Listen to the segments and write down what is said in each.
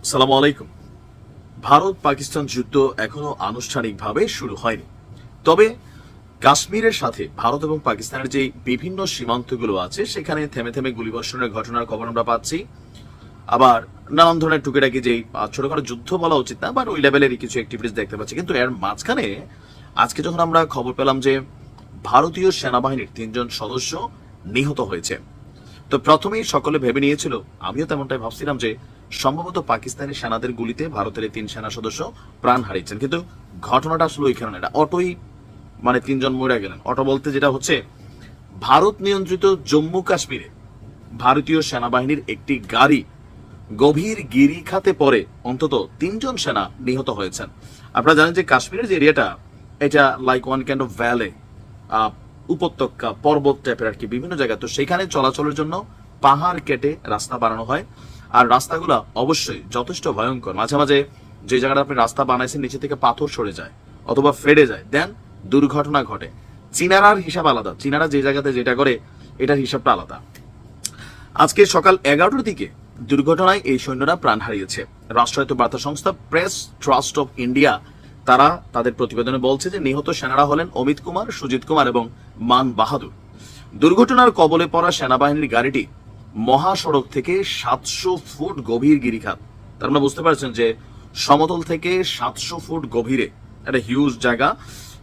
সালামু আলাইকুম। ভারত পাকিস্তান যুদ্ধ এখনো আনুষ্ঠানিকভাবে শুরু হয়নি, তবে কাশ্মীরের সাথে ভারত এবং পাকিস্তানের যে বিভিন্ন সীমান্তগুলো আছে সেখানে থেমে থেমে গুলিবর্ষণের ঘটনার খবর আমরা পাচ্ছি। আবার নানান ধরনের টুকিটাকি যে ছোটখাটো যুদ্ধ বলা উচিত না, বাট ওই লেভেলেরই কিছু অ্যাক্টিভিটিস দেখতে পাচ্ছি। কিন্তু এর মাঝখানে আজকে যখন আমরা খবর পেলাম যে ভারতীয় সেনাবাহিনীর 3জন সদস্য নিহত হয়েছে, তো প্রথমেই সকলে ভেবে নিয়েছিল, আমিও তেমনটাই ভাবছিলাম, যে সম্ভবত পাকিস্তানি সেনাদের গুলিতে ভারতের 3 সেনা সদস্য প্রাণ হারিয়েছেন। কিন্তু ঘটনাটা আসলে ওইখানে না, এটা অটোই 3জন মরে গেলেন। অটো বলতে যেটা হচ্ছে, ভারত নিয়ন্ত্রিত জম্মু কাশ্মীরে ভারতীয় সেনাবাহিনীর একটি গাড়ি গভীর গিরিখাতে পড়ে অন্তত 3জন সেনা নিহত হয়েছেন। আপনারা জানেন যে কাশ্মীরের যে এরিয়াটা, এটা like one kind of valley, উপত্যকা পর্বত টাইপের আর কি, বিভিন্ন জায়গায়। তো সেখানে চলাচলের জন্য পাহাড় কেটে রাস্তা বানানো হয়, আর রাস্তাগুলো অবশ্যই যথেষ্ট ভয়ঙ্কর। মাঝে মাঝে যে জায়গাটা আপনি রাস্তা বানাইছেন নিচে থেকে পাথর সরে যায় অথবা ফেটে যায়, দেন দুর্ঘটনা ঘটে। চীনারার হিসাব আলাদা, চীনারা যে জায়গাতে যেটা করে এটার হিসাবটা আলাদা। আজকে সকাল 11টার দিকে দুর্ঘটনায় এই সৈন্যরা প্রাণ হারিয়েছে। রাষ্ট্রায়ত্ত বার্তা সংস্থা প্রেস ট্রাস্ট অফ ইন্ডিয়া তারা তাদের প্রতিবেদনে বলছে যে নিহত সেনারা হলেন অমিত কুমার, সুজিত কুমার এবং মান বাহাদুর। দুর্ঘটনার কবলে পড়া সেনাবাহিনীর গাড়িটি মহাসড়ক থেকে 700 ফুট গভীর গিরিখাত, তার মানে বুঝতে পারছেন যে সমতল থেকে 700 ফুট গভীরে একটা হিউজ জায়গা।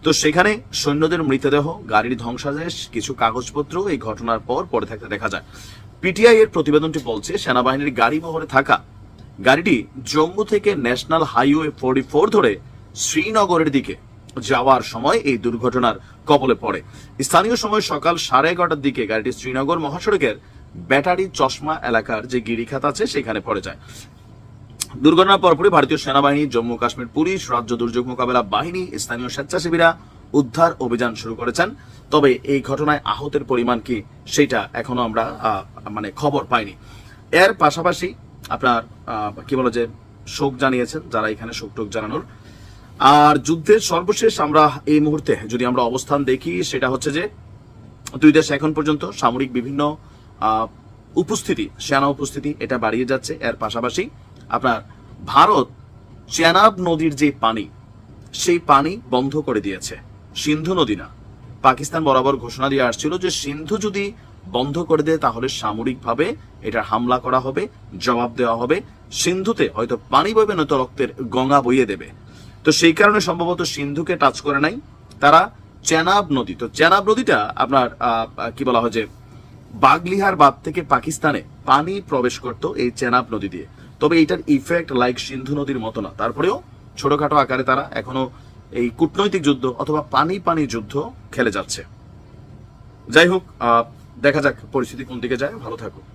তো সেখানে সৈন্যদের মৃতদেহ, গাড়ির ধ্বংসাবশেষ, কিছু কাগজপত্র এই ঘটনার পর পড়ে থাকতে দেখা যায়। পিটিআই এর প্রতিবেদনটি বলছে, সেনাবাহিনীর গাড়ি বহরে থাকা গাড়িটি জম্মু থেকে ন্যাশনাল হাইওয়ে 44 ধরে শ্রীনগরের দিকে যাওয়ার সময় এই দুর্ঘটনার কবলে পড়ে। স্থানীয় সময় সকাল 11:30টার দিকে গাড়িটি শ্রীনগর মহাসড়কের ব্যাটারি চশমা এলাকার যে গিরিখাত আছে সেখানে পড়ে যায়। দুর্ঘটনার পরপরই ভারতীয় সেনাবাহিনী, জম্মু কাশ্মীর পুলিশ, রাজ্য দুর্যোগ মোকাবেলা বাহিনী, স্থানীয় স্বেচ্ছাসেবীরা উদ্ধার অভিযান শুরু করেছেন। তবে এই ঘটনায় আহতের পরিমাণ কি সেটা এখনো আমরা খবর পাইনি। এর পাশাপাশি আপনার কি বলে যে শোক জানিয়েছেন যারা এখানে শোক টোক জানানোর। আর যুদ্ধের সর্বশেষ আমরা এই মুহূর্তে যদি আমরা অবস্থান দেখি, সেটা হচ্ছে যে দুই দেশ এখন পর্যন্ত সামরিক বিভিন্ন উপস্থিতি, সেনা উপস্থিতি এটা বাড়িয়ে যাচ্ছে। এর পাশাপাশি আপনার ভারত চেনাব নদীর যে পানি, সেই পানি বন্ধ করে দিয়েছে। সিন্ধু নদী না, পাকিস্তান বরাবর ঘোষণা দিয়ে আসছিল যে সিন্ধু যদি বন্ধ করে দেয় তাহলে সামরিকভাবে এটা হামলা করা হবে, জবাব দেওয়া হবে। সিন্ধুতে হয়তো পানি বইবে, নয়তো রক্তের গঙ্গা বইয়ে দেবে। তো সেই কারণে সম্ভবত সিন্ধুকে টাচ করে নাই তারা, চেনাব নদী। তো চেনাব নদীটা আপনার কি বলা হয় যে বাগলিহার বাঁধ থেকে পাকিস্তানে পানি প্রবেশ করত এই চেনাব নদী দিয়ে। তবে এটার ইফেক্ট লাইক সিন্ধু নদীর মতো না, তারপরেও ছোটখাটো আকারে তারা এখনো এই কূটনৈতিক যুদ্ধ অথবা পানি পানি যুদ্ধ খেলে যাচ্ছে। যাই হোক, দেখা যাক পরিস্থিতি কোন দিকে যায়। ভালো থাকুক।